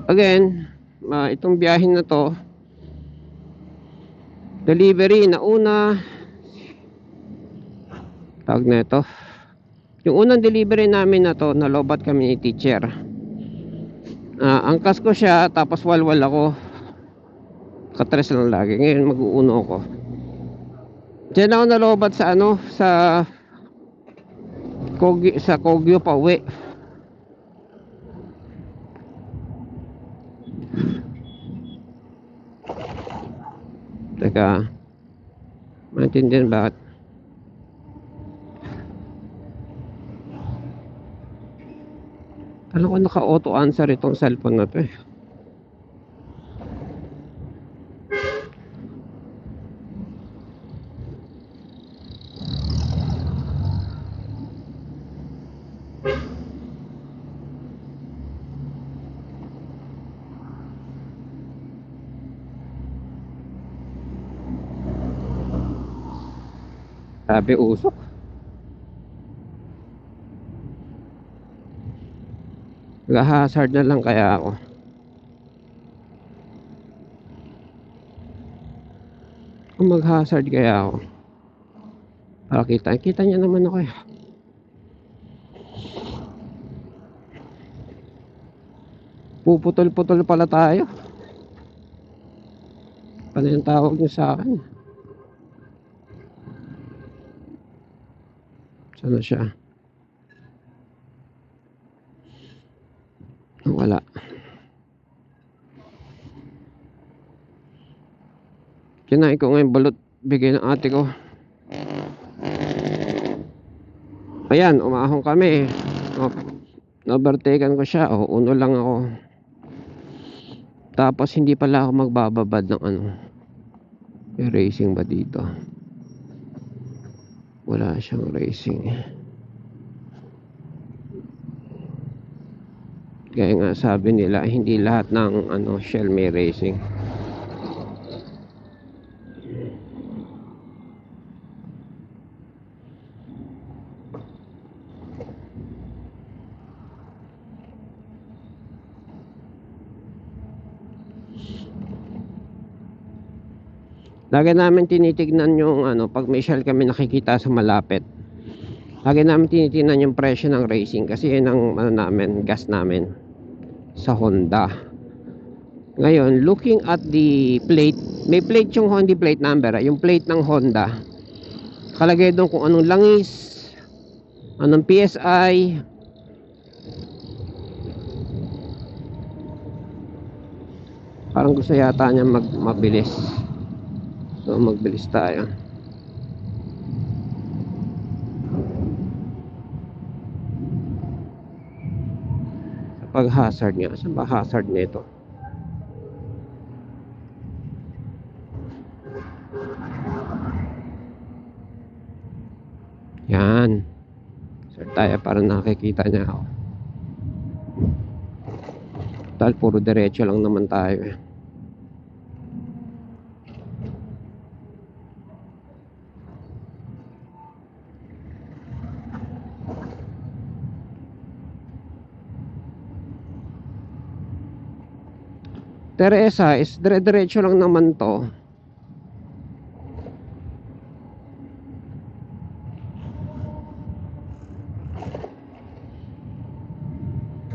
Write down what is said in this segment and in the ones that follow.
Again, itong biyahin na to, delivery na una, tawag na ito, yung unang delivery namin na to, nalobat kami ni teacher. Angkas ko siya, tapos walwal ako, katres lang lagi. Ngayon mag-uuno ako. Diyan ako nalobat sa ano, sa Kogyo pa uwi. Teka, maintindihan bakit? Alam ko naka-auto answer itong cellphone na to eh. Sabi usok. Mag-hazard na lang kaya ako. Kung mag-hazard kaya ako. Para kita niya naman ako eh. Puputol-putol pala tayo. Ano yung tawag niyo sa akin? Saan na siya? Wala. Kinain ko ngayon balot, bigay ng ate ko. Ayan, umahon kami. Overtaken ko siya. Uno lang ako. Tapos hindi pala ako magbababad ng ano. May racing ba dito? Wala siyang racing. Kaya nga sabi nila, hindi lahat ng ano, Shell may racing. Lagi namin tinitignan yung ano, pag may Shell kami nakikita sa malapit. Lagi namin tinitignan yung presyo ng racing kasi yun ang ano namin, gas namin sa Honda. Ngayon, looking at the plate, may plate yung Honda plate number, yung plate ng Honda. Kalagay doon kung anong langis, anong PSI. Parang gusto yata niya mabilis. So magbilis tayo. Sa pag-hazard niya, saan ba hazard nito? Yan. Sir tayo para nakikita niya ako. Dahil puro diretso lang naman tayo eh. Teresa is dire-diretso lang naman to.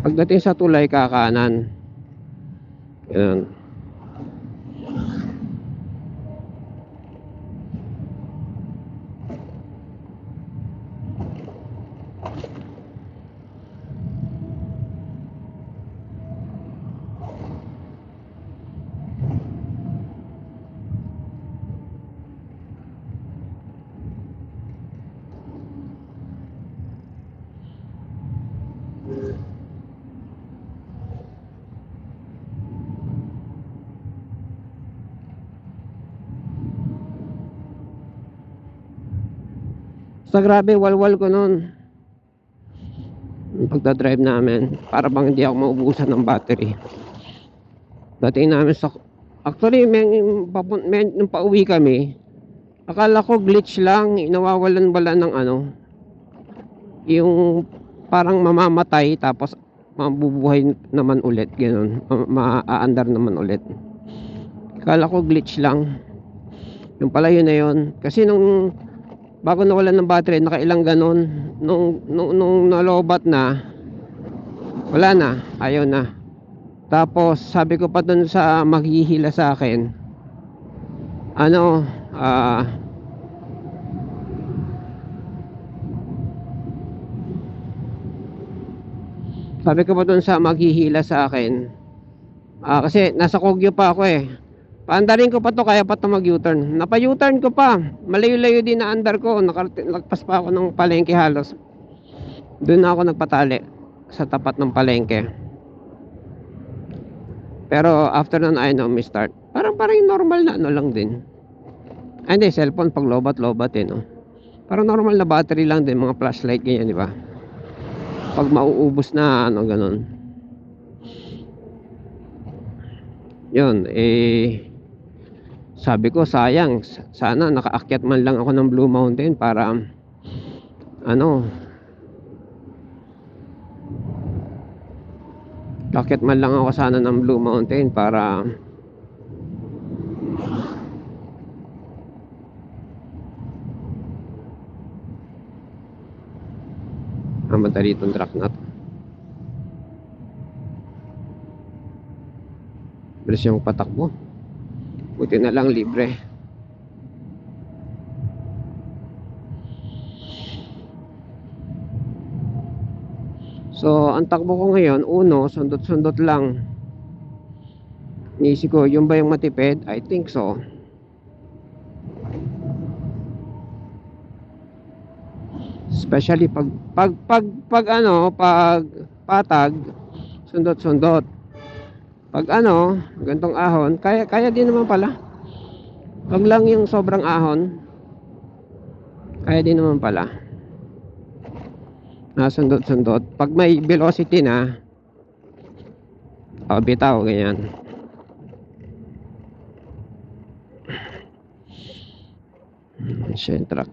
Pagdating sa tulay kakanan. Yan. Sa grabe, walwal ko nun pagdadrive namin, para bang hindi ako maubusan ng battery. Dating namin sa, actually nung pauwi kami, akala ko glitch lang, nawawalan ng ano, yung parang mamamatay, tapos mabubuhay naman ulit, ganun. Maaandar naman ulit. Kala ko glitch lang. Yung pala yun na yun. Kasi nung bago nawalan ng battery, nakailang ganun. Nung nalobat na, wala na, ayaw na. Tapos sabi ko pa dun sa maghihila sa akin, ano, sabi ko pa dun sa maghihila sa akin, kasi nasa Kogyo pa ako eh. Paandarin ko pa to, kaya pa to mag U-turn. Napa U-turn ko pa, malayo-layo din na andar ko. Lagpas pa ako ng palengke halos. Doon na ako nagpatali sa tapat ng palengke. Pero after nun ay may start. Parang normal na ano lang din. Ay hindi, cellphone pag lobat-lobat eh, no? Parang normal na battery lang din, mga flashlight ganyan, di ba? Pag mauubos na ano, ganun. Yun, sabi ko sayang, sana nakaakyat man lang ako ng Blue Mountain para akyat man lang ako sana ng Blue Mountain para madali itong truck na to. Bilis yung patakbo, buti na lang libre. So ang takbo ko ngayon, sundot-sundot lang. Inisip ko, yung ba yung matipid? I think so. Especially pag patag, sundot-sundot. Pag gantong ahon, kaya din naman pala. Pag lang yung sobrang ahon, kaya din naman pala. Sundot-sundot. Pag may velocity na, bitaw, ganyan. Siya yung truck.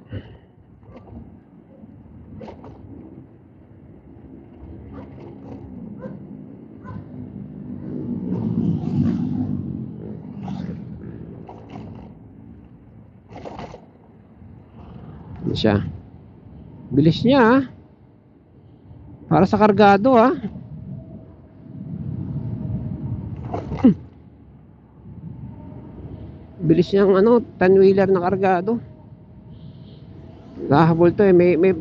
Siya. Bilis niya, para sa kargado bilis niyang 10-wheeler na kargado. Nahabol to eh. May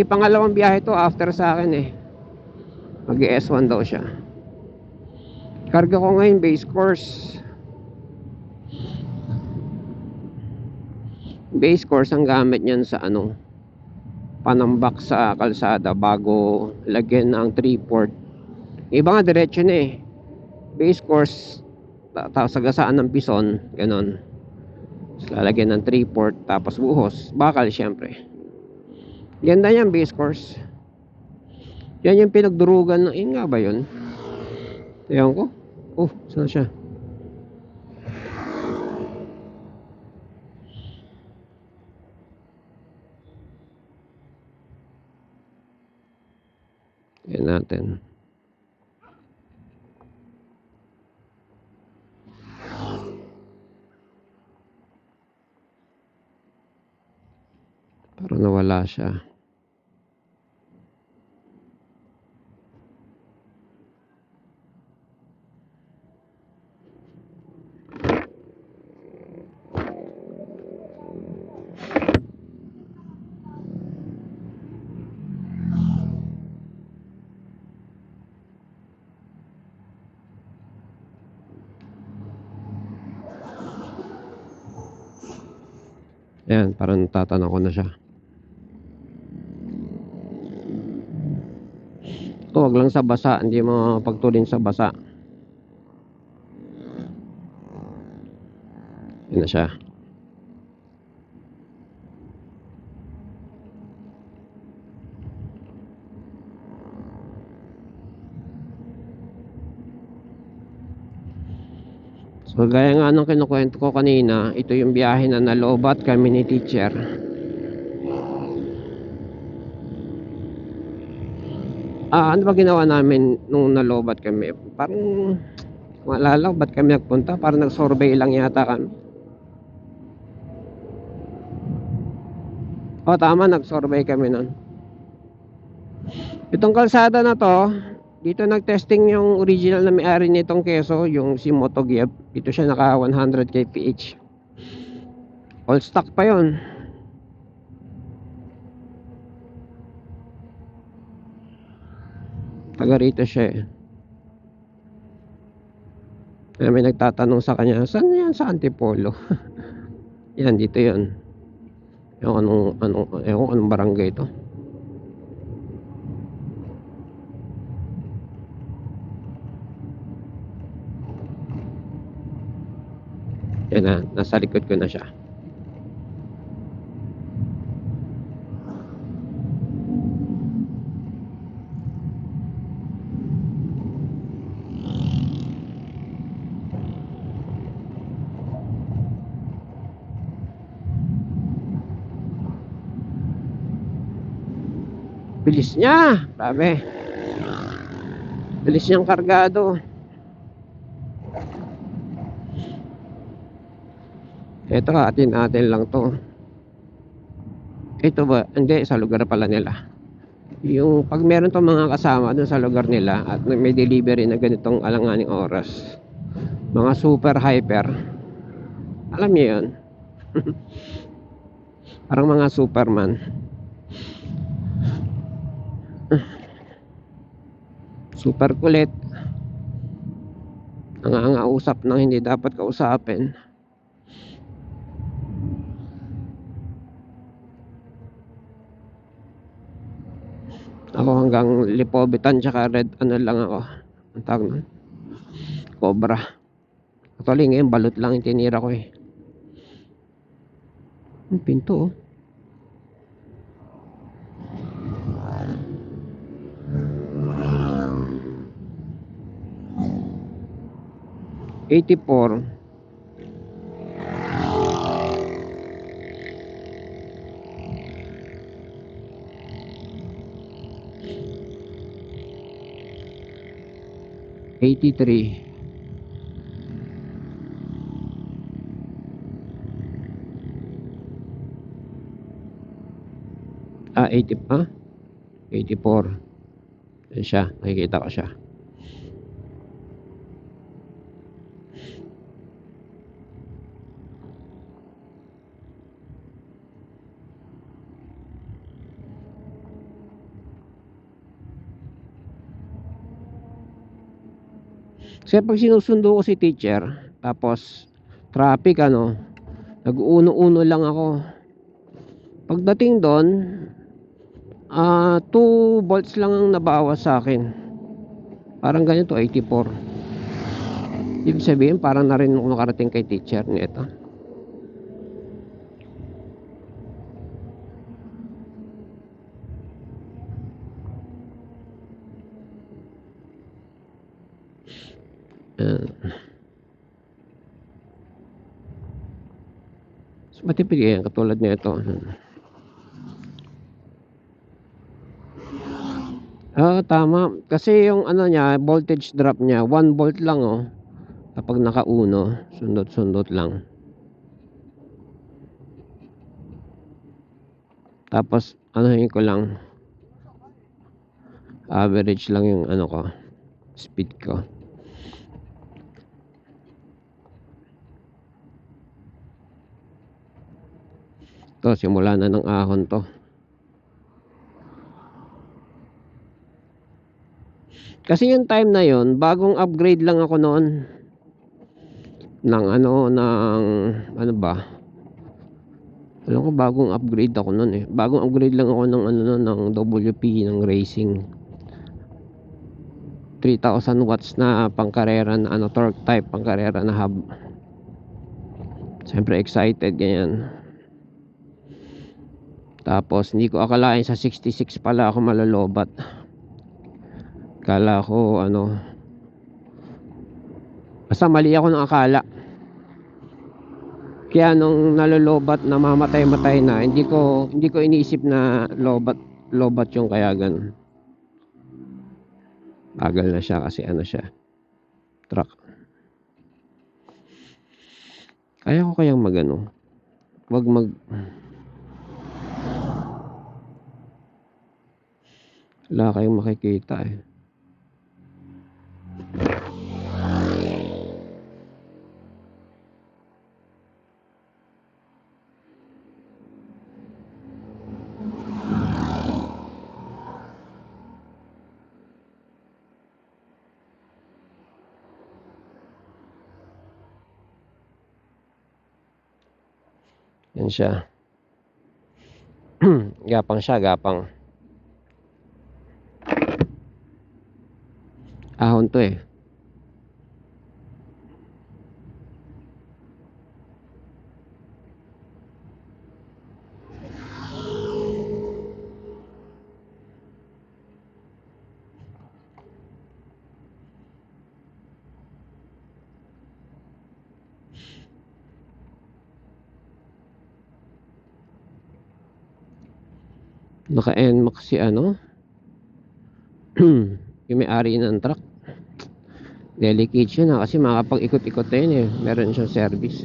pangalawang biyahe to after sa akin eh. Mag S1 daw siya. Karga ko ngayon base course. Base course ang gamit niyan sa panambak sa kalsada bago lagyan ng 3-port. Iba nga diretso na eh. Base course sagasaan ng pison, ganon. Lalagyan ng 3-port tapos buhos, bakal syempre. Ganda yan, base course. Yan yung pinagdurugan yun nga ba yun? Ewan ko. Saan siya? Yan natin. Parang nawala siya. Ayan, parang tatanong ko na siya. Wag lang sa basa, hindi mo pagtulin sa basa. Yan na siya. So gaya nga nung kinukwento ko kanina, ito yung biyahe na nalobat kami ni teacher. Ano ba ginawa namin nung nalobat kami? Parang maalala ko ba't kami nagpunta, parang nag-survey lang yata kami. Tama, nag-survey kami nun. Itong kalsada na to, dito nag-testing yung original na may-ari nitong keso, yung si Motogyeb. Dito siya naka 100 kph. All stock pa yon. Taga rito siya eh. Kaya may nagtatanong sa kanya, saan yan sa Antipolo? Yan, dito yon. Yung anong barangay to. Yan na, nasa likod ko na siya. Bilis niya, grabe. Bilis niyang kargado. Ito atin lang to. Ito ba? Hindi, sa lugar pala nila. Yung pag meron tong mga kasama dun sa lugar nila at may delivery na ganitong alanganing oras, mga super hyper, alam niyo yun. Parang mga Superman. Super kulit, nangangausap ng hindi dapat kausapin. Ako hanggang lipobitan tsaka red lang ako, ang tawag nun, cobra. Actually ngayon balot lang yung tinira ko eh. Ang pinto oh. '84. '83. 84. Yan siya, nakikita ko siya. Kasi pag sinusundo ko si teacher, tapos traffic nag-uuno-uno lang ako. Pagdating doon, 2 volts lang ang nabawas sa akin. Parang ganito, 84. Ibig sabihin, parang na rin ako nakarating kay teacher nito. So, matipid yan, katulad nito. Tama. Kasi yung niya, voltage drop niya, 1 volt lang oh. Kapag nakauno, sundot-sundot lang. Tapos, anuhin ko lang. Average lang yung ko, speed ko. To, simula na ng ahon to. Kasi yung time na yon, bagong upgrade lang ako noon ng ano ba? Alam ko bagong upgrade ako noon eh. Bagong upgrade lang ako ng ng WP ng racing. 3,000 watts na pangkarera na torque type, pangkarera na hub. Siyempre excited ganyan. Tapos hindi ko akalain sa 66 pala ako malolobat. Kala ko basta mali ako ng akala. Kaya nung nalolobat na mamatay na, hindi ko iniisip na lobat yung kaya ganun. Bagal na siya kasi ano siya, truck. Kaya ko kayang magano, wag wala kayong makikita eh. Yan siya. Gapang siya, gapang. Ahon to eh. Naka-NMAX si ano, yung may-ari ng truck. Delicate siya na kasi makapag-ikot-ikot na yun eh. Meron siyang service.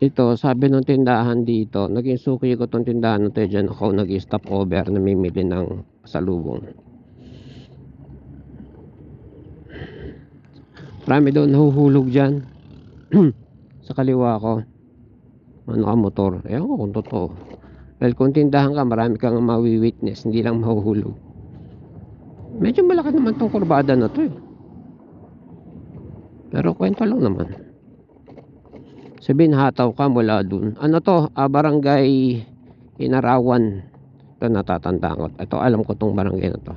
Ito, sabi ng tindahan dito, naging suki ko tong tindahan na to, dyan ako nag-stop over, namimili ng pasalubong. Marami doon nahuhulog dyan. Sa kaliwa ko, ano ka motor, ewan ko kung totoo. Well, kung tindahan ka, marami kang mawi-witness, hindi lang mahuhulog. Medyo malaki naman tong kurbada na to eh. Pero kwento lang naman. Sabihin hataw ka mula dun. Ano to? Barangay Inarawan. Ito natatandaan ko. Ito alam ko tong barangay na to.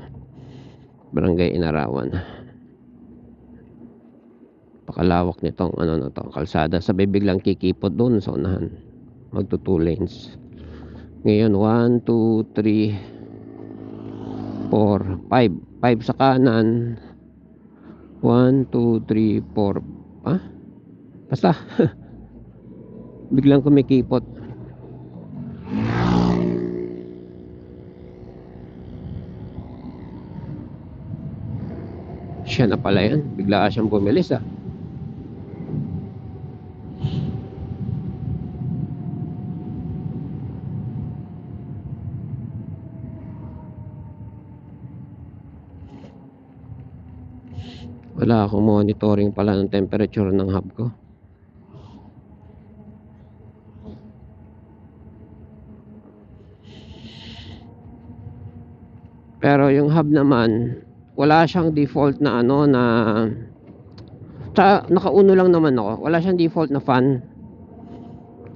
Barangay Inarawan. Pakalawak nitong ano na to, kalsada. Sabi biglang kikipot doon sa unahan. Magto 2 lanes. Ngayon 1, 2, 3, 4, 5. 5 sa kanan. 1, 2, 3, 4. Basta. Biglang kumikipot. Siya na pala yan. Bigla siyang bumilis Wala akong monitoring pala ng temperature ng hub ko. Pero yung hub naman, wala siyang default na ano na nakauno lang naman ako. Wala siyang default na fan.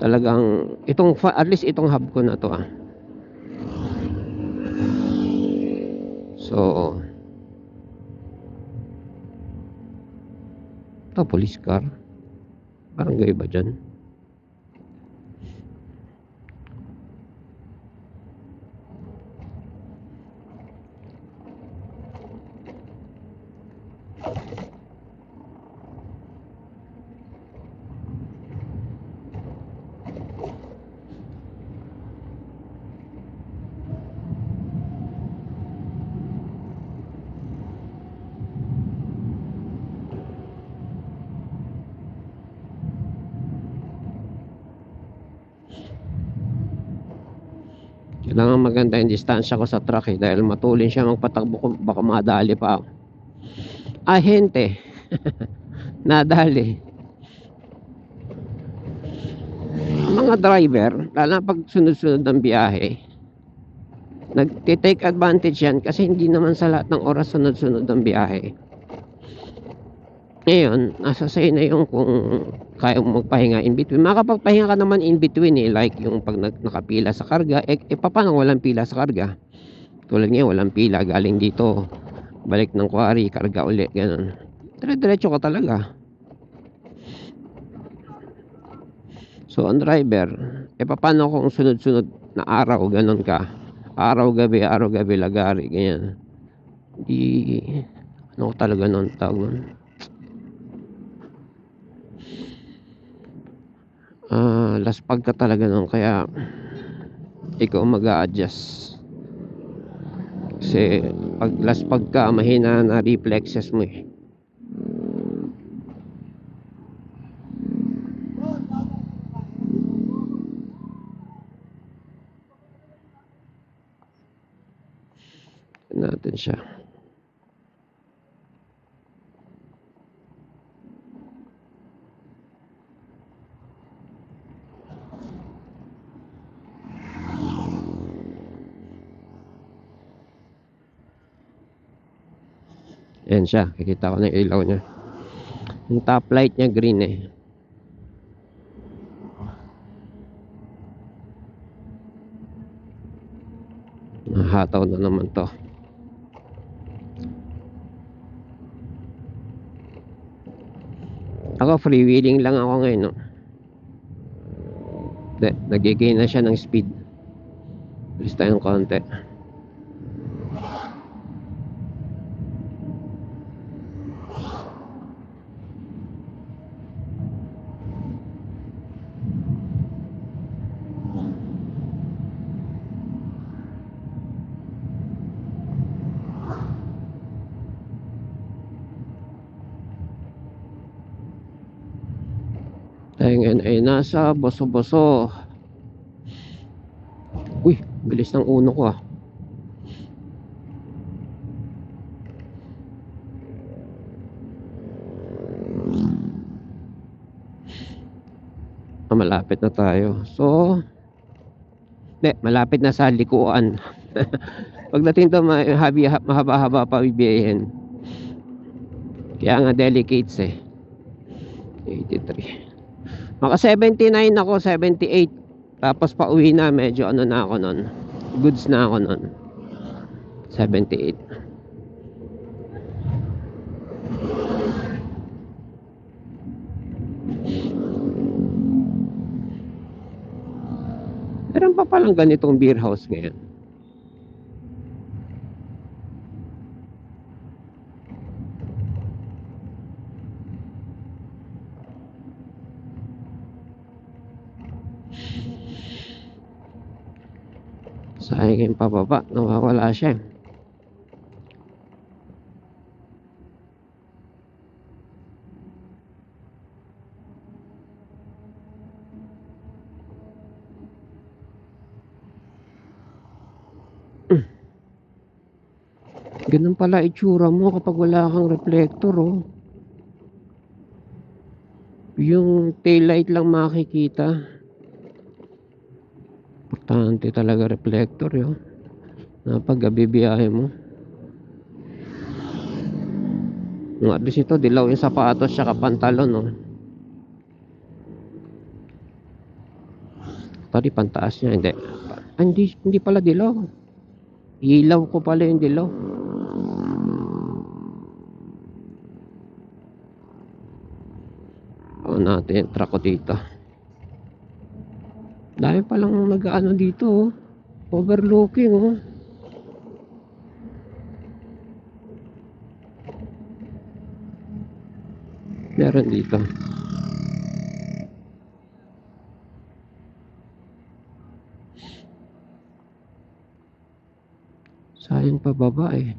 Talagang itong at least itong hub ko na to So ito police car. Barangay ba dyan? Kailangan maganda yung distansya ko sa truck dahil matulin siya magpatakbo, baka madali pa ako. Ahente. Nadali. Mga driver, lalo na pag sunod-sunod ng biyahe, nagtitake advantage yan kasi hindi naman sa lahat ng oras sunod-sunod ng biyahe. Ngayon, nasa sa'yo na yung kung kaya mong magpahinga in between. Makakapagpahinga ka naman in between, eh, like yung 'pag nakapila sa karga, papaano kung walang pila sa karga? Tulad ngayon walang pila, galing dito, balik ng quarry, karga uli, gano'n. Dire-diretso ka talaga. So, ang driver, papaano kung sunod-sunod na araw, gano'n ka? Araw, gabi, lagari, ganyan. Di ano talaga nun, tawag nun? Laspag ka talaga nun, kaya ikaw mag-a-adjust. Kasi pag laspag ka, mahina na reflexes mo, eh. Natin siya. Ayan siya, kikita ko na yung ilaw niya. Yung top light niya green, eh. Nahataw na naman to. Ako freewheeling lang ako ngayon, no. Nag-gain na siya ng speed. Bilis tayong konti. Tayo ngayon ay nasa Boso-Boso. Uy, bilis ng uno ko, ah. Malapit na tayo. So, malapit na sa likuan. Pagdating to, mahaba-haba pa bibiyahin. Kaya nga delicates, eh. 83. Maka 79 ako, 78. Tapos pa uwi na, medyo ano na ako nun. Goods na ako nun. 78. Meron pa palang ganitong beer house ngayon. Sayang yung pababa, nawawala siya. Ganun pala itsura mo kapag wala kang reflector, oh. Yung taillight lang makikita. Importante talaga reflector, yun. Pag bibiyahe mo. At least ito, dilaw yung sapatos tsaka pantalon, oh. Pari pantaas niya, hindi. Hindi pala dilaw. Ilaw ko pala yung dilaw. Natin yung truck ko dito. Dami palang nag-ano dito, oh. Overlooking, oh. Meron dito. Sayang pa baba, eh.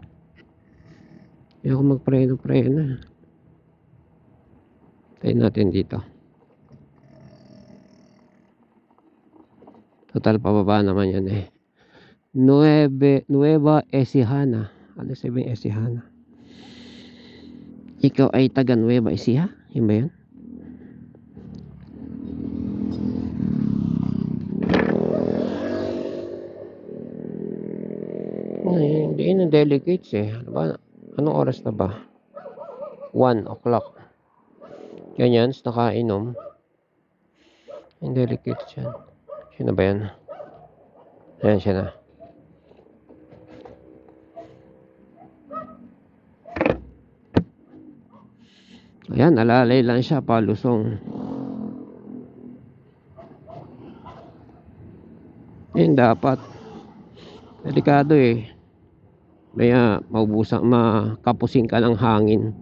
Hindi ako magpreno-preno. Tayo natin dito. Total pababa naman yan, eh. Nueva Ecija. Ano sabihin Ecija? Ikaw ay taga Nueva Ecija? Yun ba yun? Hindi na delicates, eh. Ano ba? Anong oras na ba? 1 o'clock. Ganyan, nakainom. Hindi liquid yan. Sino ba yan? Ayan siya na. Ayan, alalay lang siya, palusong. Yan dapat. Delikado eh. Kaya maubusan, makapusin ka ng hangin.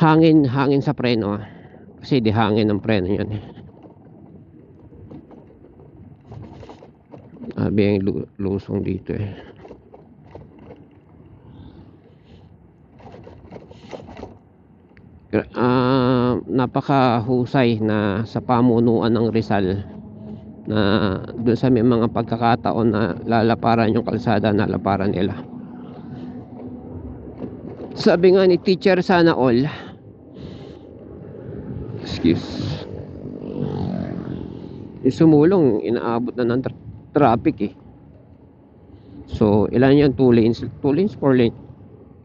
Hangin sa preno ah. Kasi di hangin ang preno yan eh. Sabi yung lusong dito eh. Napakahusay na sa pamunuan ng Rizal na doon sa may mga pagkakataon na lalaparan yung kalsada, nalaparan nila. Sabi nga ni Teacher Sana All, excuse, yung sumulong inaabot na ng traffic eh. So ilan yan? 2 lanes, 4 lanes.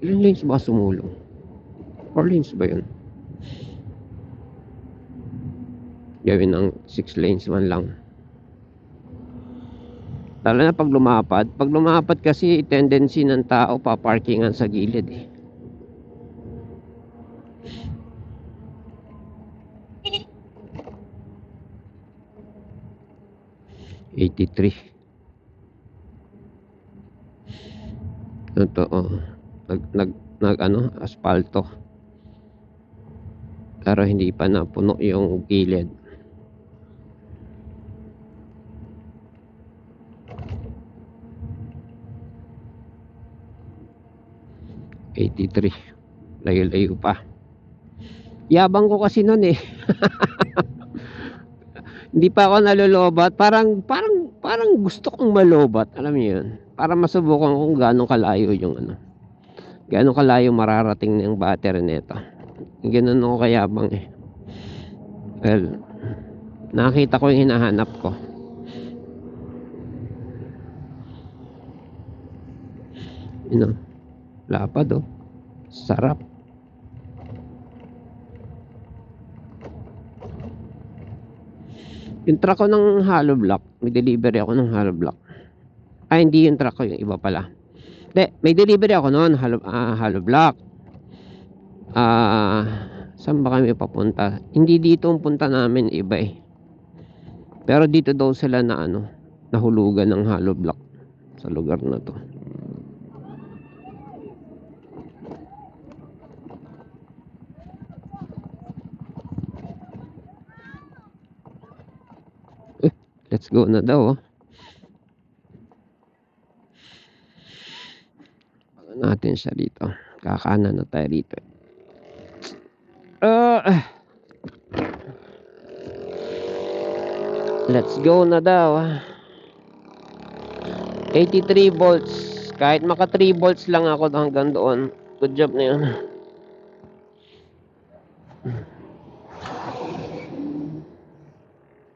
Ilan lanes ba sumulong? 4 lanes ba yun? Gawin ng 6 lanes man lang. Lalo na pag lumapad kasi tendency ng tao paparkingan sa gilid eh. '83. Totoo. Nag asfalto. Pero hindi pa napuno yung gilid. '83. Layo-layo pa. Yabang ko kasi noon eh. Hindi pa ako nalolobat. Parang gusto kong malobat. Alam niyo yun? Para masubukan kung gaano kalayo yung gaano kalayo mararating ng battery nito. Ganun ako kayabang eh. Well, nakita ko yung hinahanap ko. Lapad oh. Sarap. Yung truck ko ng hollow block, may delivery ako ng hollow block. Hindi yung truck ko, yung iba pala. Hindi, may delivery ako noon, hollow block. Saan ba kami papunta? Hindi dito ang punta namin, iba eh. Pero dito daw sila na nahulugan ng hollow block sa lugar na to. Let's go na daw. Natin siya dito. Kakanan na tayo dito. Let's go na daw. 83 volts. Kahit maka 3 volts lang ako hanggang doon. Good job na yun.